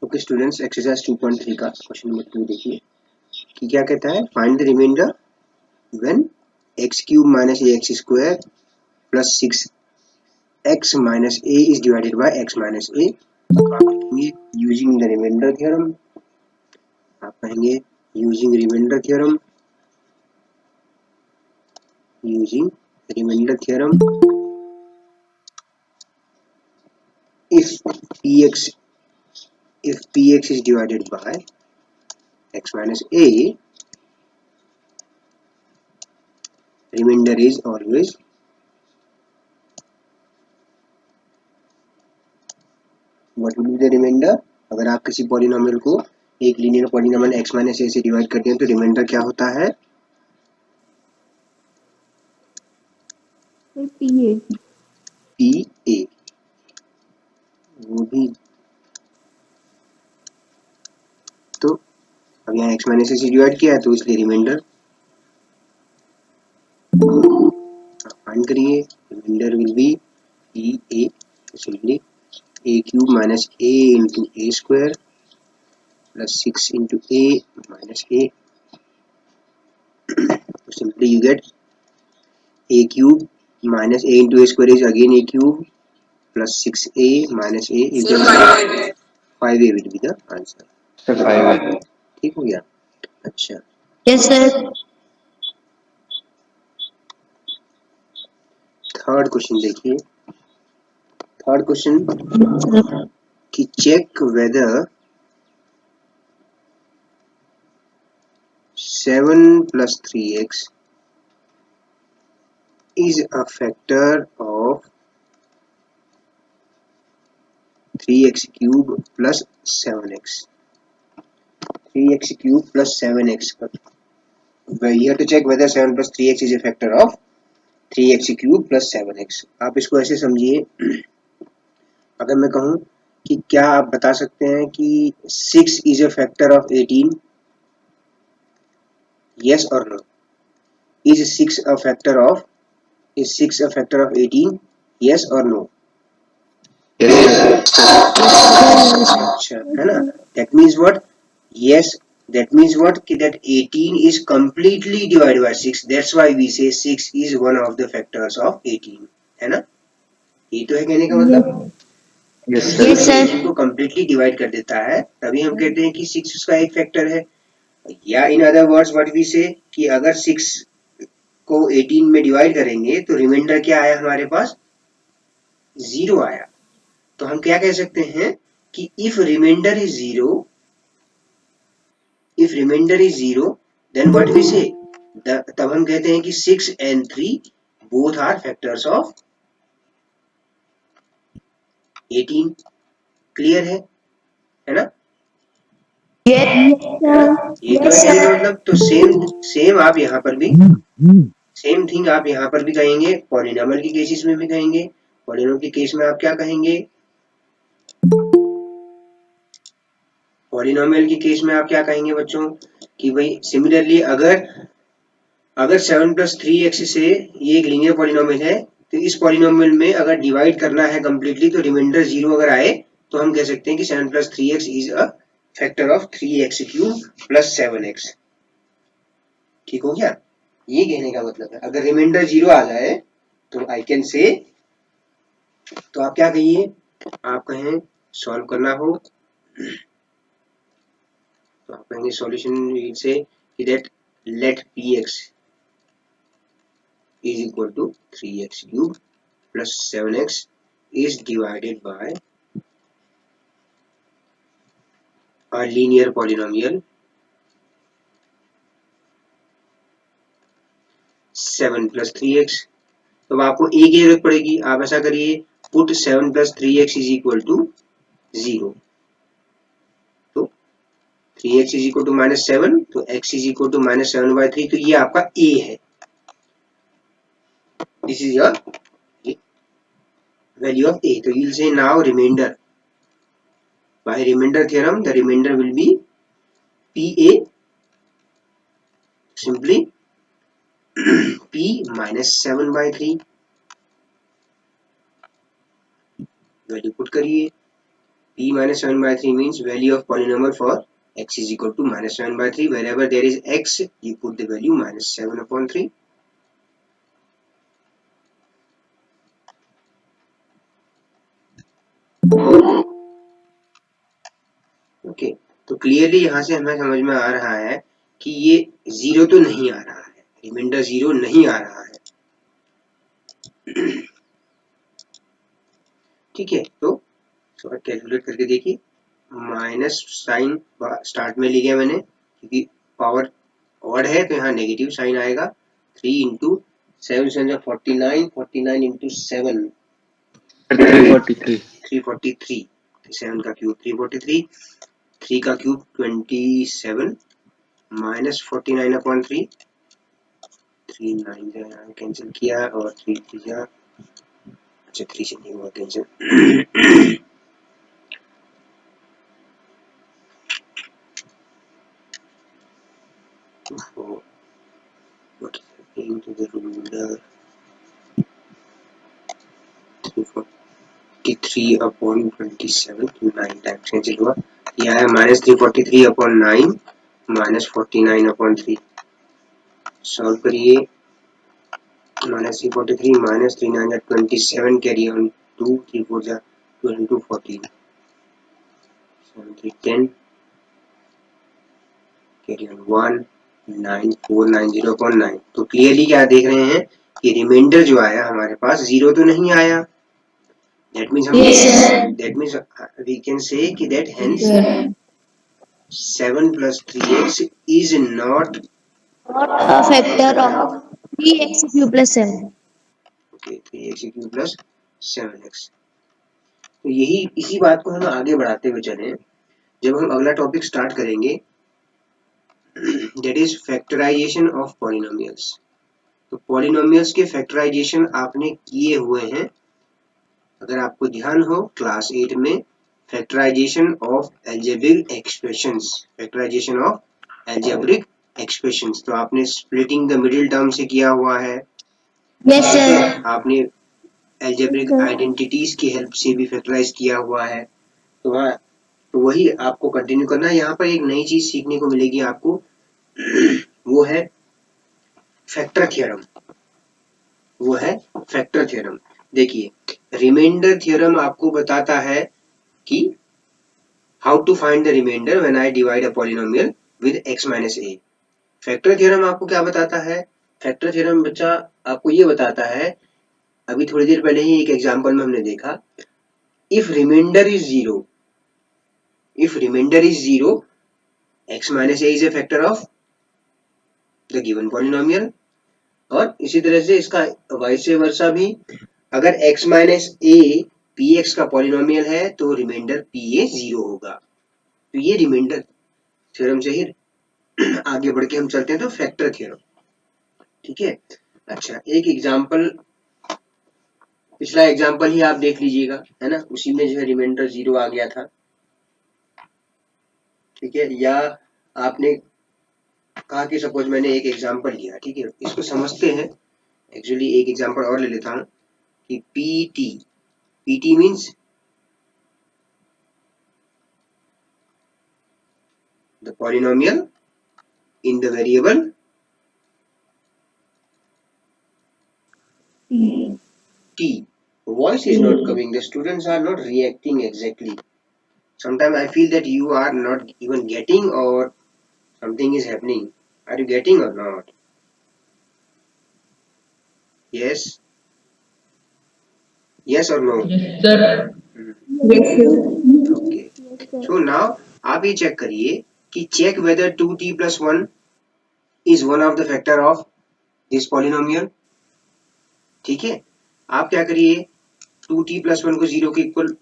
Okay students, exercise 2.3 का question number 2 देखिए कि क्या कहता है। Find the remainder when x cube minus a x square plus 6x minus a is divided by x minus a. आप कहेंगे using the remainder theorem. आप कहेंगे using remainder theorem, using remainder theorem. if px is divided by x minus a, remainder is always what will be the remainder। अगर आप किसी polynomial को एक linear polynomial x minus ए से divide करते हैं तो रिमाइंडर क्या होता है? पी ए, वो भी। तो अब यहाँ x माइनस ए से डिवाइड किया है तो इसलिए रिमाइंडर फाइंड करिए। Remainder will be p a, simply a cube minus a into a square plus 6 into a minus a. Simply you get a cube minus a into a square is again a cube plus 6a minus a is the 5a will be the answer। Sir 5 है। ठीक हो गया? अच्छा, yes sir. Third question देखिए। Third question कि check whether 7 plus 3x is a factor of 3x cube plus 7x। 3x cube plus 7x, where you have to check whether 7 plus 3x is a factor of 3x cube plus 7x। आप इसको ऐसे समझिए, अगर मैं कहूं कि क्या आप बता सकते हैं कि 6 is a factor of 18? Yes or no? Is 6 a factor of 18? Yes or no? अच्छा, है ना? That means what? Yes, that means what? कि that 18 is completely divided by 6. That's why we say 6 is one of the factors of 18, है ना? ये तो है कहने का मतलब। Yes yes sir. सर। को completely divide कर देता है, तभी हम कहते हैं कि 6 उसका एक फैक्टर है। या in other words what we say कि अगर 6 को 18 में डिवाइड करेंगे तो रिमाइंडर क्या आया हमारे पास? 0 आया। तो हम क्या कह सकते हैं कि if remainder is 0, then what we say, तब हम कहते हैं कि 6 and 3 both are factors of 18। Clear है ना? ये तो है कहने का मतलब। तो सेम आप यहाँ पर भी सेम थिंग आप यहाँ पर भी कहेंगे, पॉलिनोमियल के केसेस में भी कहेंगे। पॉलिनोमियल के केस में आप क्या कहेंगे? पॉलिनोमियल के केस में आप क्या कहेंगे बच्चों कि भाई सिमिलरली अगर 7 plus 3x से ये एक लीनियर पॉलिनोमियल है तो इस पॉलिनोमियल में अगर डिवाइड करना है कंप्लीटली तो रिमाइंडर 0 अगर आए तो हम कह सकते हैं कि 7 plus 3x is a factor of 3x cube plus 7x। ठीक हो गया? ये कहने का मतलब है अगर रिमाइंडर 0 आ जाए तो आई कैन से, तो आप क्या कहिए? आप कहें सॉल्व करना हो तो आप कहेंगे सॉल्यूशन से कि that let px is equal to 3x cube plus 7x is divided by a linear polynomial 7 plus 3x। तो आपको a की जरूरत पड़ेगी। आप ऐसा करिए, put 7 plus 3x is equal to 0। तो 3x is equal to -7, तो x is equal to -7/3। तो ये आपका a है। This is your value of a। तो you will say now remainder। By remainder theorem, the remainder will be PA, simply P -7/3। Value put करिए p minus 7 by 3 means value of polynomial for x is equal to minus 7 by 3. Wherever there is x, you put the value minus 7 upon 3. Okay, तो clearly यहाँ से हमें समझ में आ रहा है कि ये जीरो तो नहीं आ रहा है, रिमाइंडर जीरो नहीं आ रहा है। ठीक है, तो कैलकुलेट करके देखिए। माइनस साइन स्टार्ट में लिया मैंने क्योंकि पावर ऑड है तो यहाँ नेगेटिव साइन आएगा। 3 इंटू 7 7 49, 49 इंटू 7 343. 343, 7 का क्यूब 343, 3 का क्यूब 27 माइनस 49 अपॉन 3, 3 9 यहाँ कैंसिल किया और 3 3 अच्छा 3 से नहीं हुआ cancel. what is happening to the remainder? 343 upon 27 9 times cancel हुआ। यह है minus 343 upon 9 minus 49 upon 3। Solve करिए। माइनस 343 माइनस 3 9 27 कैरी ऑन 2 3 4 जा 12 into 14 7 3 10 कैरी ऑन 1 9490 अपॉन 9। तो क्लियरली क्या देख रहे हैं कि रिमाइंडर जो आया हमारे पास जीरो तो नहीं आया। That means that means we can say that hence 7 plus 3x is not a factor of 3x cube plus 7. okay 3x cube plus 7x। तो यही इसी बात को हम आगे बढ़ाते हुए चले। जब हम अगला टॉपिक स्टार्ट करेंगे that is factorization of polynomials। तो पॉलिनोमियल्स के फैक्टराइजेशन आपने किए हुए हैं, अगर आपको ध्यान हो क्लास 8 में factorisation of algebraic expressions, factorisation of algebraic expressions. तो आपने स्प्लिटिंग द मिडिल टर्म से किया हुआ है। Yes, sir. आपने एल्जेब्रिक आइडेंटिटीज की हेल्प से भी फैक्टराइज किया हुआ है। तो हाँ, तो वही आपको कंटिन्यू करना है। यहाँ पर एक नई चीज सीखने को मिलेगी आपको, वो है फैक्टर थ्योरम। वो है फैक्टर थ्योरम। देखिए, रिमाइंडर थ्योरम आपको बताता है कि how to find the remainder when I divide a polynomial with x minus a। Factor theorem आपको क्या बताता है? फैक्टर थ्योरम बच्चा आपको ये बताता है, अभी थोड़ी देर पहले ही एक एग्जांपल में हमने देखा, if remainder is zero, if remainder is zero x minus a is a factor of the given polynomial. और इसी तरह से इसका वाइस वर्सा भी, अगर x माइनस a px का पॉलिनोमियल है तो रिमाइंडर pa जीरो होगा। तो ये रिमाइंडर थ्योरम से ही आगे बढ़ के हम चलते हैं तो फैक्टर थ्योरम। ठीक है, अच्छा एक एग्जांपल, पिछला एग्जांपल ही आप देख लीजिएगा, है ना, उसी में जो है रिमाइंडर जीरो आ गया था। ठीक है, या आपने कहा कि सपोज मैंने एक एग्जांपल लिया, ठीक है, इसको समझते हैं। एक्चुअली एक एग्जांपल और ले लेता हूं कि PT, PT means the polynomial in the variable t. Voice is not coming, the students are not reacting exactly. Sometimes I feel that you are not even getting or something is happening. Are you getting or not? Yes, yes or no? Yes, sir. Yes, sir. Okay, so now आप ये check करिए कि check whether 2t plus 1 is one of the factor of this polynomial। ठीक है, आप क्या करिए, 2t plus 1 को जीरो के इक्वल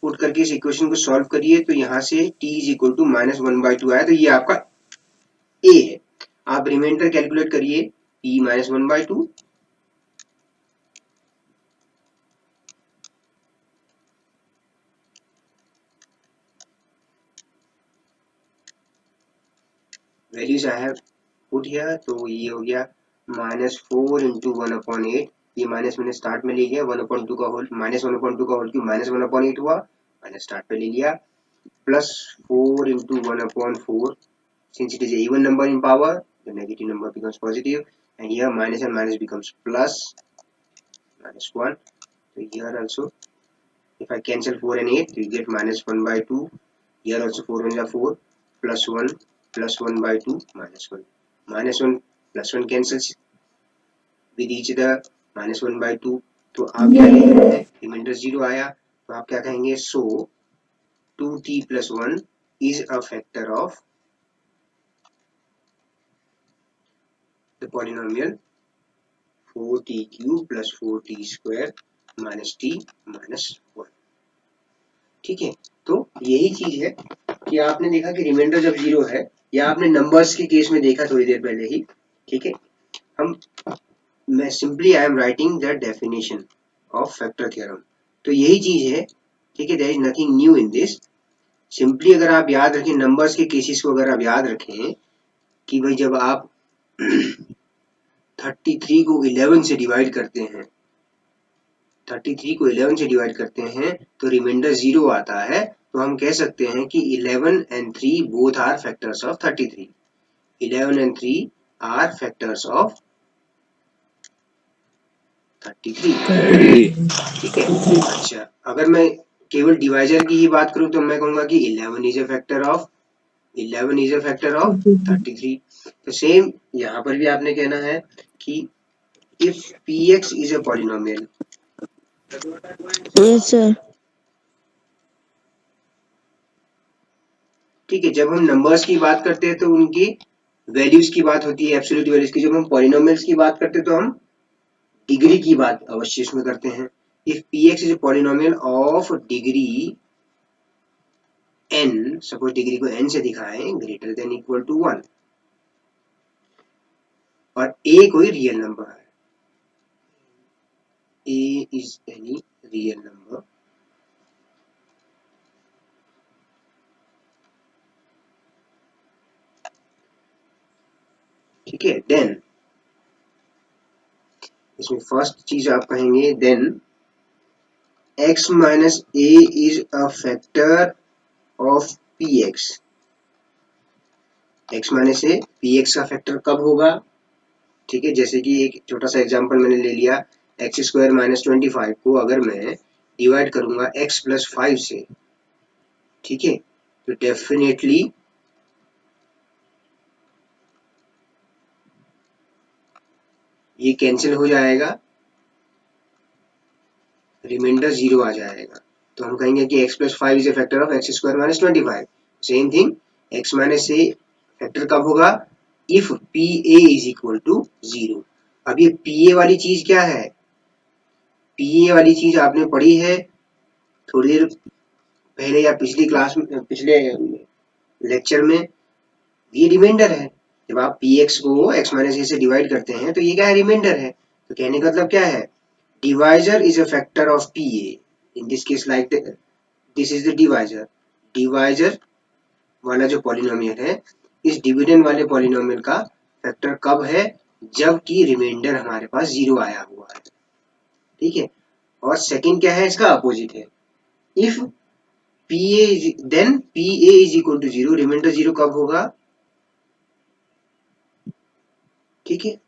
पुट करके इस इक्वेशन को सॉल्व करिए। तो यहाँ से t is equal to minus 1/2 आया, तो ये आपका a है। आप रिमाइंडर कैलकुलेट करिए, p minus 1/2, values I have put here. तो ये हो गया -4 इंटू 1/8। ये माइनस मैंने स्टार्ट में ले गया, 1/2 का होल माइनस 1/2 का होल क्यूब माइनस 1/8 हुआ, मैंने स्टार्ट पे ले लिया, plus 4 into 1/4. Since it is an even number in power, the negative number becomes positive, and here minus and minus becomes plus, -1. So here also, if I cancel 4 and 8, you get -1/2. Here also 4 1 is 4, plus 1 +1/2, -1. -1 +1 cancels with each other, -1/2. तो आप क्या लिख रहे हैं, reminder 0 आया, तो आप क्या कहेंगे, so 2t + 1 is a factor of the polynomial 4t³ + 4t² -t -1. ठीक है, तो यही चीज है कि आपने देखा कि रिमाइंडर जब 0 है, या आपने नंबर्स के केस में देखा थोड़ी देर पहले ही, ठीक है, मैं simply I am writing the definition of factor theorem. तो यही चीज है, ठीक है, there is nothing new in this. Simply अगर आप याद रखें नंबर्स के केसेस को, अगर आप याद रखें कि भाई जब आप 33 को 11 से डिवाइड करते हैं, 33 को 11 से डिवाइड करते हैं तो रिमाइंडर 0 आता है, तो हम कह सकते हैं कि 11 and 3 both are factors of 33. 11 and 3 are factors of 33. ठीक है, अच्छा अगर मैं केवल डिवाइजर की ही बात करूं तो मैं कहूंगा कि 11 इज अ फैक्टर ऑफ 33. तो सेम यहां पर भी आपने कहना है कि if px is a polynomial, Yes, sir. ठीक है, जब हम नंबर्स की बात करते हैं तो उनकी वैल्यूज की बात होती है, एब्सोल्यूट वैल्यूज की. जब हम पॉलिनोमियल्स की बात करते हैं तो हम डिग्री की बात अवश्य इसमें करते हैं. If px is a polynomial of degree n, suppose degree को n से दिखाएं, ग्रेटर देन इक्वल टू 1, और a कोई रियल नंबर है, a is any real number, ठीक है, देन इसमें फर्स्ट चीज आप कहेंगे, then x minus a is a factor of px. x minus a px का फैक्टर कब होगा, ठीक है, जैसे कि एक छोटा सा एग्जांपल मैंने ले लिया, x² - 25 को अगर मैं डिवाइड करूंगा x + 5 से, ठीक है, तो डेफिनेटली ये कैंसिल हो जाएगा, रिमाइंडर 0 आ जाएगा. तो हम कहेंगे कि x + 5 is a factor of x² - 25. Same thing, x minus a factor कब होगा, if pa is equal to 0. अब ये pa वाली चीज क्या है, pa वाली चीज आपने पढ़ी है थोड़ी देर पहले या पिछली क्लास में, पिछले लेक्चर में. ये रिमाइंडर है, जब आप px को x माइनस a से डिवाइड करते हैं तो ये क्या है, रिमाइंडर है. तो कहने का मतलब क्या है, divisor is a factor of pa. In this case like this is the divisor. Divisor वाला जो पॉलिनोमियल है, इस डिविडेंड वाले पॉलिनोमियल का फैक्टर कब है, जबकि रिमाइंडर हमारे पास 0 आया हुआ है, ठीक है. और सेकंड क्या है, इसका अपोजिट है, if then pa is equal to 0, remainder 0 कब होगा, ठीक है,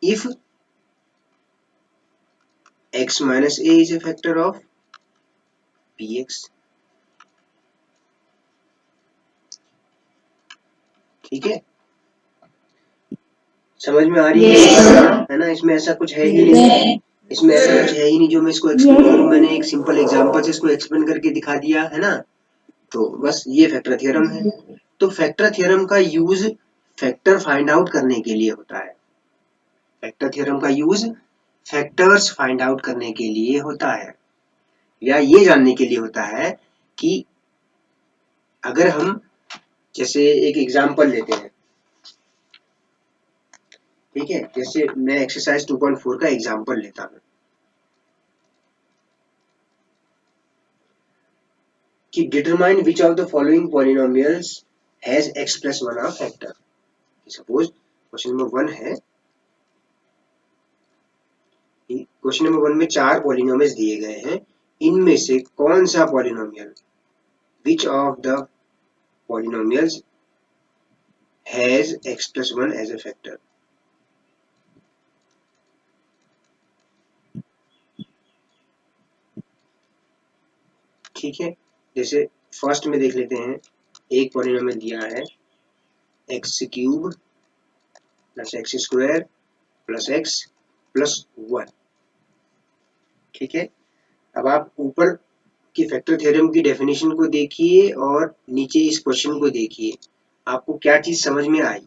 if x minus a is a factor of px. ठीक है, समझ में आ रही है ना, इसमें ऐसा कुछ है ही नहीं, इसमें ऐसा कुछ है ही नहीं जो मैं इसको एक्सप्लेन करूं. मैंने एक सिंपल एग्जांपल से इसको एक्सप्लेन करके दिखा दिया है ना. तो बस ये फैक्टर थ्योरम है. तो फैक्टर थ्योरम का यूज फैक्टर फाइंड आउट करने के लिए होता है. फैक्टर थ्योरम का यूज फैक्टर्स फाइंड आउट करने के लिए होता है, या ये जानने के लिए होता है कि अगर हम जैसे एक एग्जांपल लेते हैं, ठीक है, जैसे मैं एक्सरसाइज 2.4 का एग्जांपल लेता हूं कि determine which of the following polynomials has x + 1 of factor. Suppose question number 1 है, क्वेश्चन नंबर 1 में 4 पॉलिनोमियल्स दिए गए हैं, इनमें से कौन सा polynomial, which of the polynomials has x plus 1 as a factor. ठीक है, जैसे फर्स्ट में देख लेते हैं, एक पॉलिनोमियल दिया है x cube plus x square plus x plus 1। ठीक है, अब आप ऊपर की फैक्टर थ्योरम की डेफिनेशन को देखिए और नीचे इस क्वेश्चन को देखिए, आपको क्या चीज समझ में आई,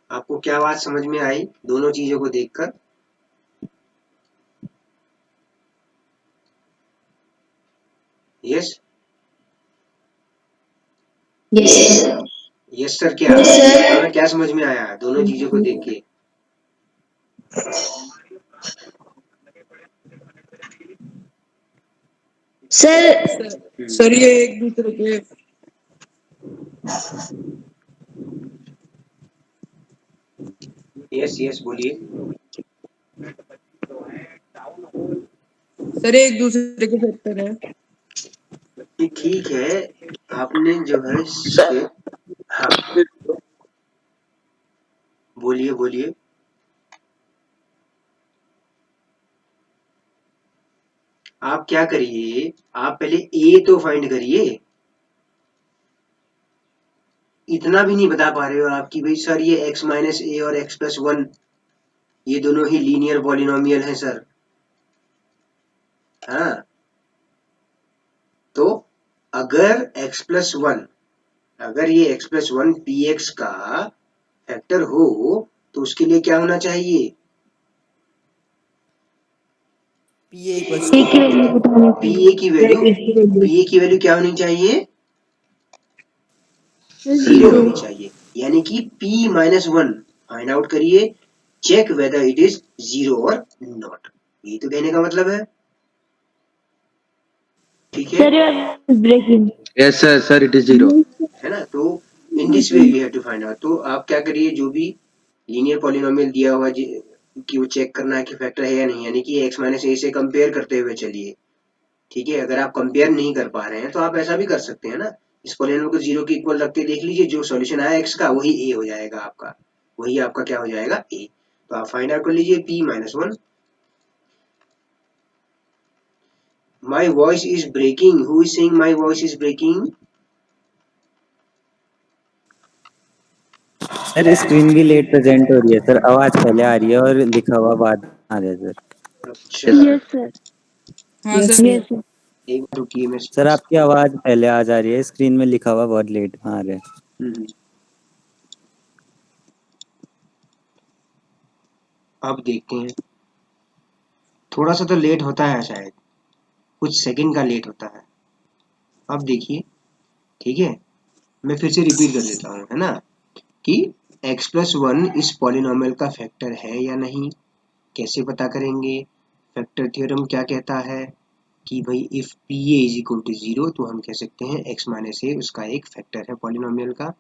आपको क्या बात समझ में आई दोनों चीजों को देखकर। Yes Yes. यस सर, क्या हमें क्या समझ में आया दोनों चीजों को देख के। सर सर ये एक दूसरे के यस यस बोलिए। सर एक दूसरे के फैक्टर है। ये ठीक है, आपने जो है इसके, हाँ बोलिए बोलिए। आप क्या करिए, आप पहले ए तो फाइंड करिए। इतना भी नहीं बता पा रहे हो आप कि भाई सर ये x माइनस ए और x प्लस 1 ये दोनों ही लीनियर पॉलिनोमियल हैं सर। हाँ, तो अगर x प्लस 1, अगर ये x प्लस 1 पी एक्स का फैक्टर हो तो उसके लिए क्या होना चाहिए, पी इक्वल्स C की वैल्यू बतानी पी ए की वैल्यू, पी ए की वैल्यू क्या होनी चाहिए, जीरो होनी चाहिए। यानी कि p माइनस 1 फाइंड आउट करिए, check whether it is zero और नॉट। यही तो कहने का मतलब है। ठीक है, Sir, you are breaking. Yes, sir, it is 0. है ना, तो in this way you have to find out. तो आप क्या करिए, जो भी लीनियर पॉलिनोमियल दिया हुआ कि वो चेक करना है कि फैक्टर है या नहीं, यानी कि x माइनस ए से कंपेयर करते हुए चलिए। ठीक है, अगर आप कंपेयर नहीं कर पा रहे हैं तो आप ऐसा भी कर सकते हैं ना, इस पॉलिनोमियल को जीरो के इक्वल रख के देख लीजिए, जो सॉल्यूशन आया x का वही a हो जाएगा आपका, वही आपका क्या हो जाएगा a। तो आप फाइंड आउट कर लीजिए p minus 1। My voice is breaking, who is saying my voice is breaking. Sir screen भी लेट प्रेजेंट हो रही है सर, आवाज पहले आ रही है और लिखा हुआ बाद आ रहा है सर। अच्छा, Yes, sir. हाँ सर Yes, sir. एक बार रुकिए मैं सर आपकी आवाज पहले आ जा रही है, स्क्रीन में लिखा हुआ बहुत लेट आ रहा है। हम्म, अब देखते हैं, थोड़ा सा तो लेट होता है शायद, कुछ सेकंड का लेट होता है। अब देखिए, ठीक है, मैं फिर से रिपीट कर देता हूँ, है ना, कि x प्लस 1 इस पॉलिनोमियल का फैक्टर है या नहीं, कैसे पता करेंगे। फैक्टर थ्योरम क्या कहता है कि भाई if p a is equal to 0 तो हम कह सकते हैं x माइनस ए उसका एक फैक्टर है पॉलिनोमियल का,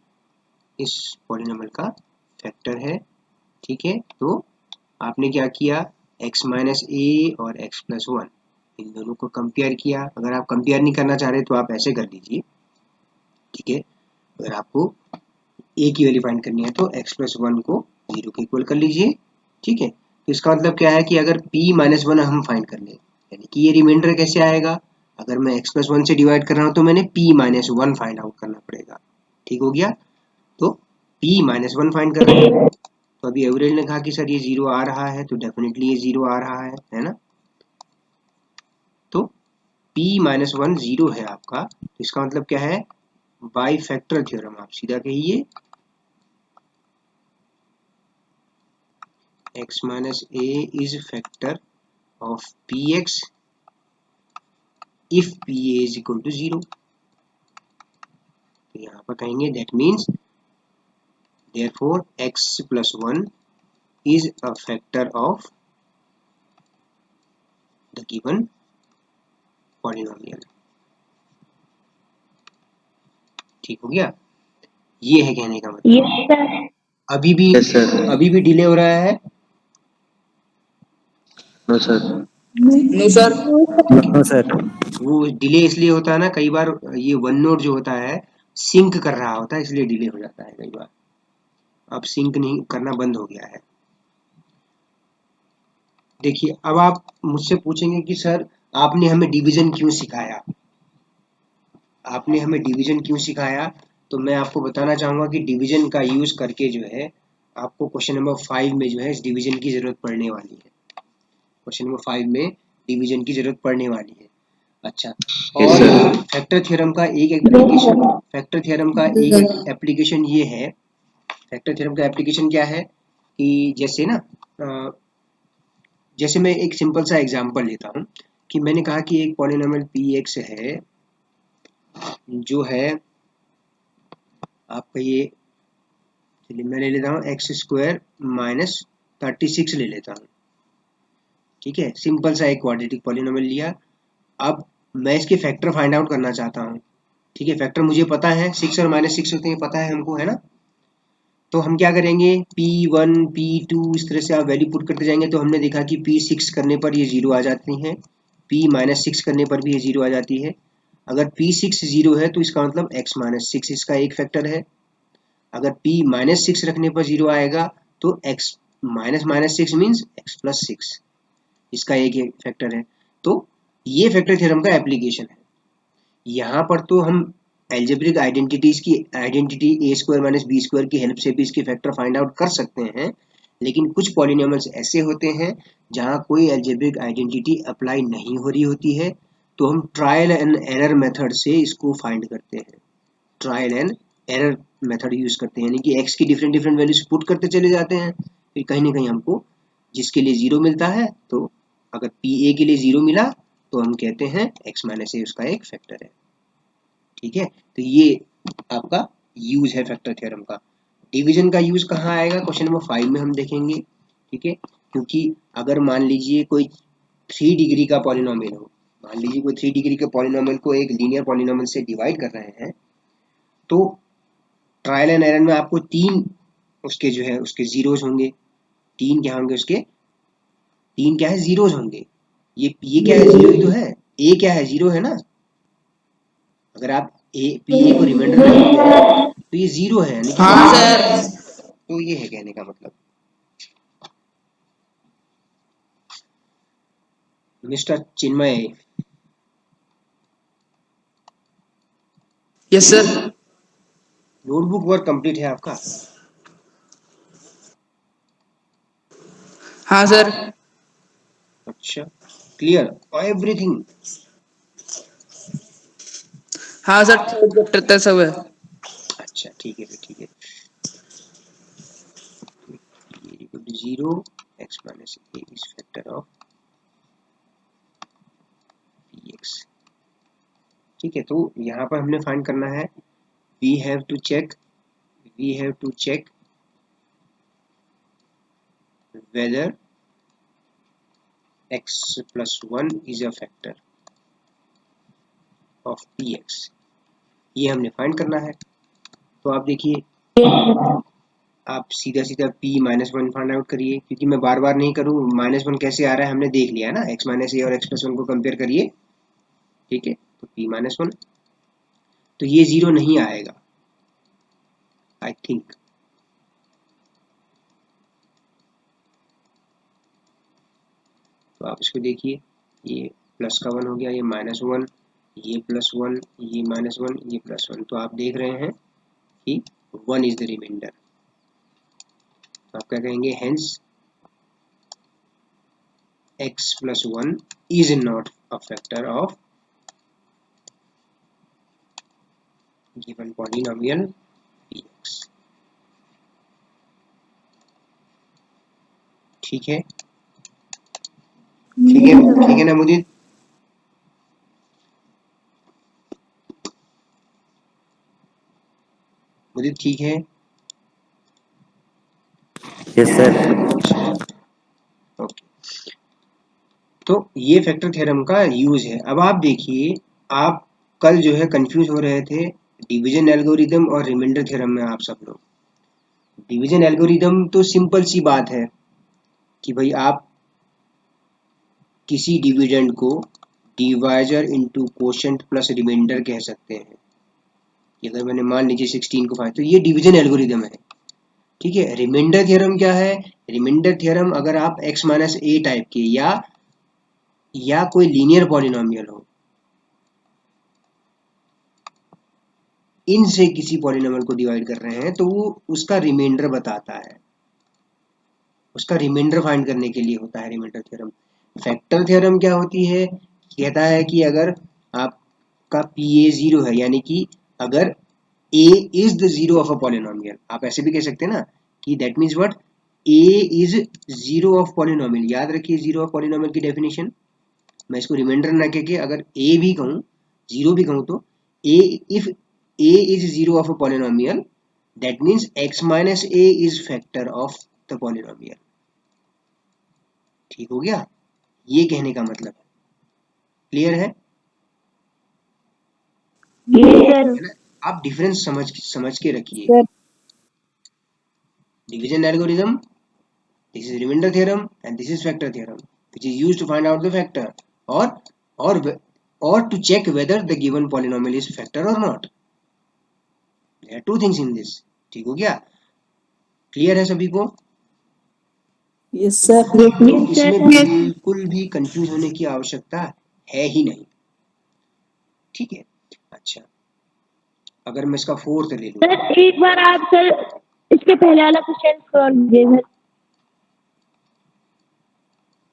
इस पॉलिनोमियल का फैक्टर है। ठीक है, तो आपने क्या किया, x माइनस ए और x प्लस 1 इन दोनों को कंपेयर किया। अगर आप कंपेयर नहीं करना चाह रहे तो आप ऐसे कर लीजिए। ठीक है, अगर आपको a की वैल्यू फाइंड करनी है तो x प्लस 1 को 0 के इक्वल कर लीजिए। ठीक है, तो इसका मतलब क्या है कि अगर p माइनस 1 हम फाइंड कर लें, यानी कि ये रिमाइंडर कैसे आएगा, अगर मैं x प्लस 1 से डिवाइड कर रहा हूँ तो मैंने p माइनस 1 फाइंड आउट करना पड़ेगा। ठीक हो गया, तो p माइनस 1 फाइंड कर रहे हैं, तो अभी एवरेज ने कहा कि सर ये 0 आ रहा है, तो डेफिनेटली ये 0 आ रहा है ना। तो p माइनस 1 0 है आपका, तो इसका मतलब क्या है, बाई फैक्टर थ्योरम आप सीधा कहिए x minus a is factor of px if pa is equal to 0। तो यहाँ पर कहेंगे that means therefore x plus 1 is a factor of the given polynomial। ठीक हो गया, ये है कहने का मतलब। Yes, sir. Yes, sir. अभी भी डिले हो रहा है। No, sir. No sir. No sir. वो डिले इसलिए होता है ना, कई बार ये वन नोड जो होता है सिंक कर रहा होता है, इसलिए डिले हो जाता है कई बार। अब सिंक नहीं करना बंद हो गया है। देखिए अब आप मुझसे पूछेंगे कि सर आपने हमें डिवीजन क्यों सिखाया, आपने हमें डिवीजन क्यों सिखाया। तो मैं आपको बताना चाहूंगा कि डिवीजन का यूज करके जो है आपको क्वेश्चन नंबर 5 में जो है इस डिवीजन की जरूरत पड़ने वाली है। क्वेश्चन नंबर 5 में डिवीजन की जरूरत पड़ने वाली है। अच्छा, Yes, और sir. फैक्टर थ्योरम का एक एप्लीकेशन, फैक्टर थ्योरम का एक एप्लीकेशन ये है, फैक्टर थ्योरम का एप्लीकेशन क्या है कि जैसे ना जैसे मैं एक सिंपल सा एग्जांपल लेता हूँ कि मैंने कहा कि एक पॉलिनोमियल px है जो है आपका ये, चलिए मैं ले लेता हूँ एक्स स्क्वायर माइनस 36 ले लेता हूँ। ठीक है, सिंपल सा एक क्वाड्रेटिक पॉलिनोमियल लिया। अब मैं इसके फैक्टर फाइंड आउट करना चाहता हूँ। ठीक है, फैक्टर मुझे पता है 6 और -6 होते हैं, पता है हमको, है ना। तो हम क्या करेंगे, P1 P2 इस तरह से आप वैल्यू पुट करते जाएंगे। तो हमने देखा कि P6 करने पर ये 0 आ जाती है, P-6 करने पर भी ये 0 आ जाती है। अगर P6 0 है तो इसका मतलब x-6 इसका एक फैक्टर है। अगर P-6 रखने पर 0 आएगा तो x -6 मीन्स x+6 इसका एक फैक्टर है। तो ये फैक्टर थ्योरम का एप्लीकेशन है। यहाँ पर तो हम एल्जेब्रिक आइडेंटिटीज की identity a square minus b square की हेल्प से भी इसके फैक्टर फाइंड आउट कर सकते हैं, लेकिन कुछ पॉलिनोमियल्स ऐसे होते हैं जहाँ कोई एल्जेब्रिक आइडेंटिटी अप्लाई नहीं हो रही होती है, तो हम ट्रायल एंड एरर मेथड से इसको फाइंड करते हैं। Trial and error method use करते हैं, यानी कि x की डिफरेंट डिफरेंट वैल्यूज पुट करते चले जाते हैं, फिर कहीं ना कहीं हमको जिसके लिए 0 मिलता है, तो अगर pa के लिए 0 मिला तो हम कहते हैं x-a उसका एक फैक्टर है। ठीक है, तो ये आपका यूज है फैक्टर थ्योरम का। डिवीजन का यूज कहाँ आएगा, क्वेश्चन नंबर 5 में हम देखेंगे। ठीक है, क्योंकि अगर मान लीजिए कोई 3 डिग्री का पॉलिनोमियल हो, मान लीजिए कोई 3 डिग्री के पॉलिनोमियल को एक लीनियर पॉलिनोमियल से डिवाइड कर रहे हैं, तो ट्रायल एंड एरर में आपको 3 उसके जो है उसके जीरोज होंगे। 3 क्या होंगे उसके, 3 क्या है, जीरोज होंगे। ये क्या है, जीरो ही तो है। ए क्या है, 0 है ना। अगर आप pa को रिमाइंडर रखेंगे तो ये 0 है, यानी कि हाँ सर। तो ये है कहने का मतलब। Mr Chinmay, yes sir. Notebook work complete है आपका। हाँ सर। अच्छा, क्लियर एवरीथिंग। हाँ सर, थर्ड चैप्टर तक सब है। अच्छा ठीक है, फिर ठीक है। Equal to 0 x-a is factor of px। ठीक है, तो यहाँ पर हमने फाइंड करना है, we have to check whether x+1 is a factor of px। ये हमने फाइंड करना है। तो आप देखिए, आप सीधा सीधा p-1 फाइंड आउट करिए, क्योंकि मैं बार बार नहीं करूँ। -1 कैसे आ रहा है हमने देख लिया ना, x-a और x+1 को कंपेयर करिए। ठीक है, तो p-1 तो ये 0 नहीं आएगा आई थिंक। तो आप इसको देखिए, ये प्लस का 1 हो गया, ये -1, ये +1, ये -1, ये +1। तो आप देख रहे हैं कि 1 इज द रिमाइंडर। तो आप क्या कहेंगे, hence x+1 is not a factor of given polynomial px। ठीक है, ठीक है ना मुदीर। मुदीर ठीक है। Yes sir. ओके, तो ये फैक्टर थ्योरम का यूज है। अब आप देखिए, आप कल जो है कंफ्यूज हो रहे थे डिवीजन एल्गोरिदम और रिमाइंडर थ्योरम में। आप सब लोग, डिवीजन एल्गोरिदम तो सिंपल सी बात है कि भाई आप किसी डिविडेंड को divisor into quotient plus remainder कह सकते हैं। कि अगर मैंने मान लीजिए 16 को 5, तो ये डिवीजन एल्गोरिदम है। ठीक है। रिमाइंडर थ्योरम क्या है? रिमाइंडर थ्योरम अगर आप x माइनस ए टाइप के या कोई लीनियर पॉलिनोमियल हो, इनसे किसी पॉलिनोमियल को डिवाइड कर रहे हैं तो वो उसका रिमाइंडर बताता है, उसका रिमाइंडर फाइंड करने के लिए होता है रिमाइंडर थ्योरम। फैक्टर थ्योरम क्या होती है? कहता है कि अगर आपका PA 0 है, यानी कि अगर A is the zero of a polynomial, आप ऐसे भी कह सकते हैं ना कि that means what, A is zero of polynomial। याद रखिए जीरो ऑफ पॉलिनोमियल की डेफिनेशन। मैं इसको रिमाइंडर ना कह के अगर A भी कहूँ, जीरो भी कहूँ, तो if A is zero of a polynomial, that means x minus A is factor of the polynomial। ठीक हो गया? ये कहने का मतलब है। क्लियर है? है ना? आप डिफरेंस समझ के रखिए। Division algorithm, this is remainder theorem, and this is factor theorem, which is used to find out the factor or to check whether the given polynomial is factor or not। There are two things in this। ठीक हो गया? Clear है सभी को? Yes sir. तो इसमें बिल्कुल भी कंफ्यूज होने की आवश्यकता है ही नहीं। ठीक है। अच्छा, अगर मैं इसका फोर्थ ले लूं, सर एक बार आप सर इसके पहले वाला क्वेश्चन कर दीजिए सर।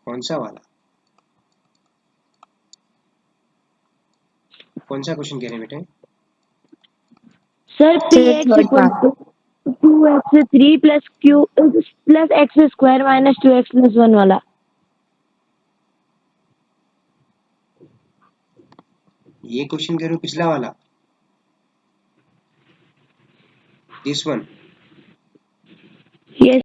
कौन सा वाला? कौन सा क्वेश्चन कह रहे हैं बेटे? Sir px equal to 2x3 plus q plus x square minus 2x plus 1 वाला। ये क्वेश्चन कह रहे हो पिछला वाला? This one? यस